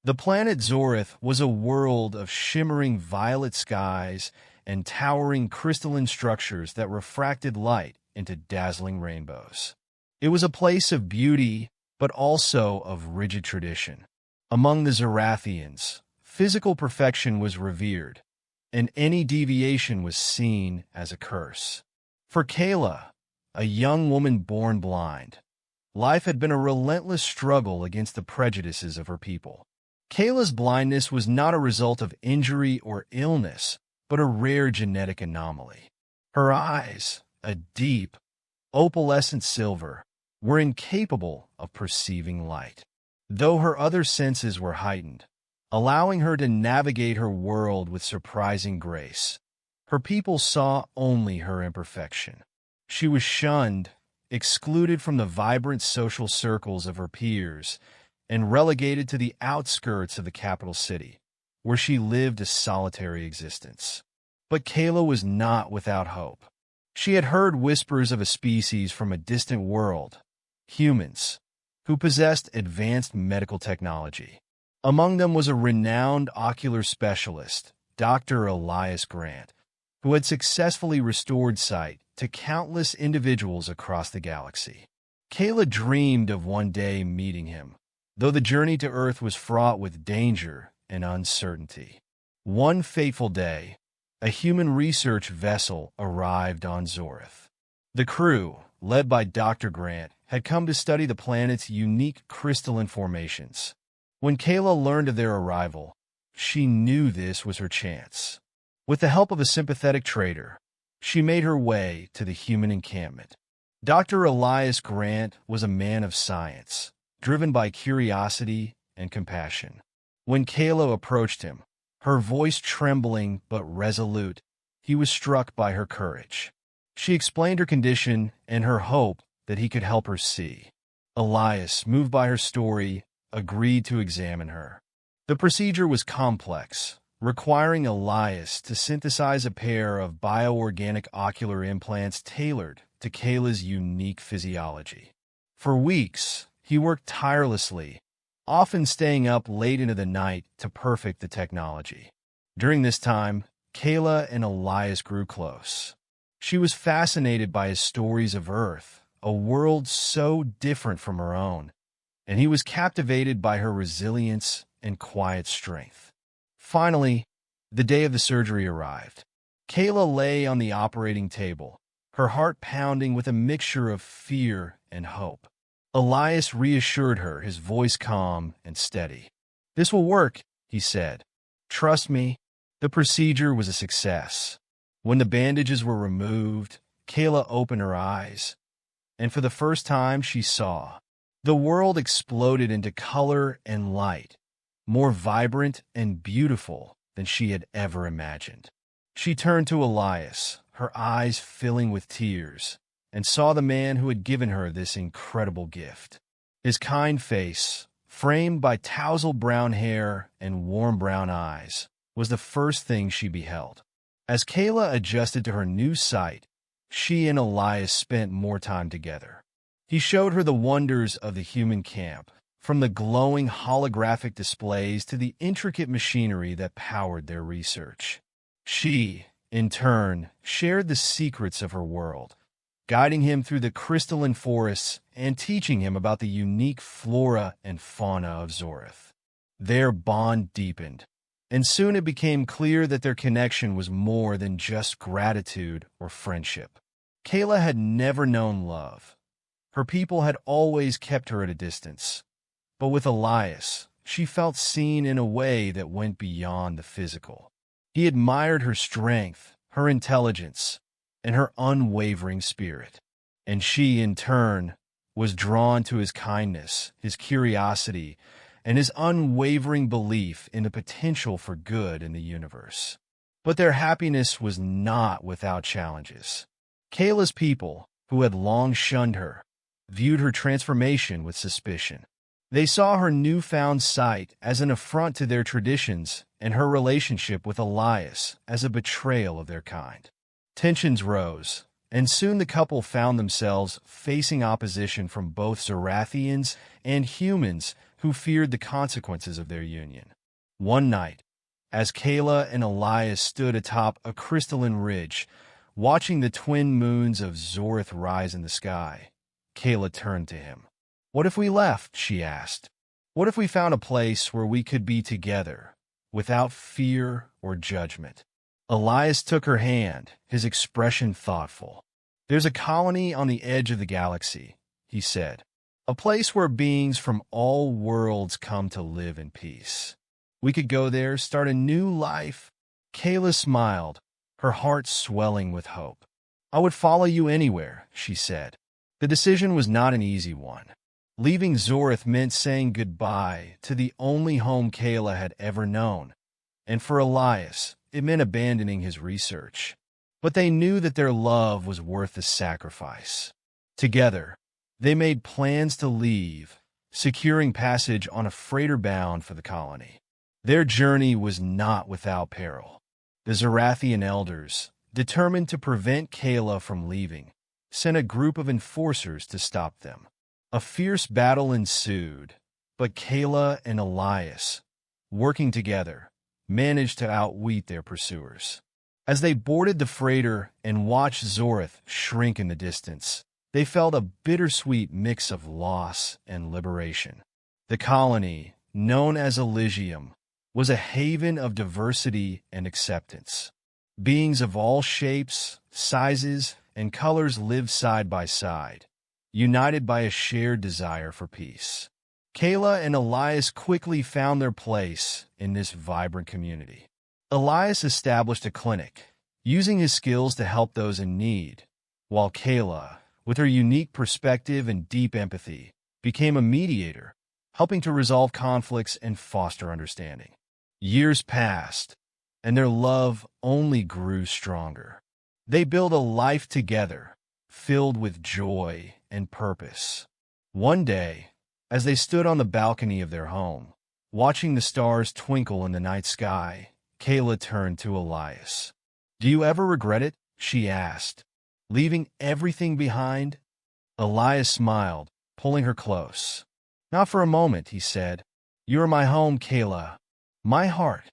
The planet Zorith was a world of shimmering violet skies and towering crystalline structures that refracted light into dazzling rainbows. It was a place of beauty, but also of rigid tradition. Among the Zorathians, physical perfection was revered, and any deviation was seen as a curse. For Kayla, a young woman born blind, life had been a relentless struggle against the prejudices of her people. Kayla's blindness was not a result of injury or illness, but a rare genetic anomaly. Her eyes, a deep, opalescent silver, were incapable of perceiving light, though her other senses were heightened, allowing her to navigate her world with surprising grace. Her people saw only her imperfection. She was shunned, excluded from the vibrant social circles of her peers, and relegated to the outskirts of the capital city, where she lived a solitary existence. But Kayla was not without hope. She had heard whispers of a species from a distant world, humans, who possessed advanced medical technology. Among them was a renowned ocular specialist, Dr. Elias Grant, who had successfully restored sight to countless individuals across the galaxy. Kayla dreamed of one day meeting him, though the journey to Earth was fraught with danger and uncertainty. One fateful day, a human research vessel arrived on Zorith. The crew, led by Dr. Grant, had come to study the planet's unique crystalline formations. When Kayla learned of their arrival, she knew this was her chance. With the help of a sympathetic trader, she made her way to the human encampment. Dr. Elias Grant was a man of science, driven by curiosity and compassion. When Kayla approached him, her voice trembling but resolute, he was struck by her courage. She explained her condition and her hope that he could help her see. Elias, moved by her story, agreed to examine her. The procedure was complex, requiring Elias to synthesize a pair of bioorganic ocular implants tailored to Kayla's unique physiology. For weeks, he worked tirelessly, often staying up late into the night to perfect the technology. During this time, Kayla and Elias grew close. She was fascinated by his stories of Earth, a world so different from her own, and he was captivated by her resilience and quiet strength. Finally, the day of the surgery arrived. Kayla lay on the operating table, her heart pounding with a mixture of fear and hope. Elias reassured her, his voice calm and steady. "This will work," he said. "Trust me." The procedure was a success. When the bandages were removed, Kayla opened her eyes, and for the first time she saw. The world exploded into color and light, more vibrant and beautiful than she had ever imagined. She turned to Elias, her eyes filling with tears, and saw the man who had given her this incredible gift. His kind face, framed by tousled brown hair and warm brown eyes, was the first thing she beheld. As Kayla adjusted to her new sight, she and Elias spent more time together. He showed her the wonders of the human camp, from the glowing holographic displays to the intricate machinery that powered their research. She, in turn, shared the secrets of her world, guiding him through the crystalline forests and teaching him about the unique flora and fauna of Zorith. Their bond deepened, and soon it became clear that their connection was more than just gratitude or friendship. Kayla had never known love. Her people had always kept her at a distance. But with Elias, she felt seen in a way that went beyond the physical. He admired her strength, her intelligence, and her unwavering spirit. And she, in turn, was drawn to his kindness, his curiosity, and his unwavering belief in the potential for good in the universe. But their happiness was not without challenges. Kayla's people, who had long shunned her, viewed her transformation with suspicion. They saw her newfound sight as an affront to their traditions and her relationship with Elias as a betrayal of their kind. Tensions rose, and soon the couple found themselves facing opposition from both Zorathians and humans who feared the consequences of their union. One night, as Kayla and Elias stood atop a crystalline ridge, watching the twin moons of Zorith rise in the sky, Kayla turned to him. "What if we left?" she asked. "What if we found a place where we could be together, without fear or judgment?" Elias took her hand, his expression thoughtful. "There's a colony on the edge of the galaxy," he said. "A place where beings from all worlds come to live in peace. We could go there, start a new life." Kayla smiled, her heart swelling with hope. "I would follow you anywhere," she said. The decision was not an easy one. Leaving Zorith meant saying goodbye to the only home Kayla had ever known, and for Elias, it meant abandoning his research. But they knew that their love was worth the sacrifice. Together, they made plans to leave, securing passage on a freighter bound for the colony. Their journey was not without peril. The Zorathian elders, determined to prevent Kayla from leaving, sent a group of enforcers to stop them. A fierce battle ensued, but Kayla and Elias, working together, managed to outwit their pursuers. As they boarded the freighter and watched Zorith shrink in the distance, they felt a bittersweet mix of loss and liberation. The colony, known as Elysium, was a haven of diversity and acceptance. Beings of all shapes, sizes, and colors lived side by side, united by a shared desire for peace. Kayla and Elias quickly found their place in this vibrant community. Elias established a clinic, using his skills to help those in need, while Kayla, with her unique perspective and deep empathy, became a mediator, helping to resolve conflicts and foster understanding. Years passed, and their love only grew stronger. They built a life together, filled with joy and purpose. One day, as they stood on the balcony of their home, watching the stars twinkle in the night sky, Kayla turned to Elias. "Do you ever regret it?" she asked. "Leaving everything behind?" Elias smiled, pulling her close. "Not for a moment," he said. "You are my home, Kayla. My heart.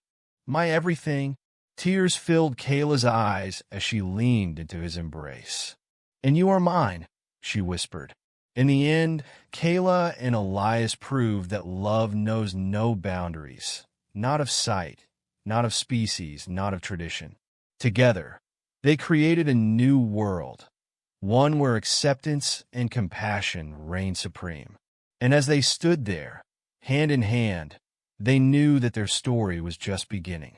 My everything." Tears filled Kayla's eyes as she leaned into his embrace. "And you are mine," she whispered. In the end, Kayla and Elias proved that love knows no boundaries, not of sight, not of species, not of tradition. Together, they created a new world, one where acceptance and compassion reign supreme. And as they stood there, hand in hand, they knew that their story was just beginning.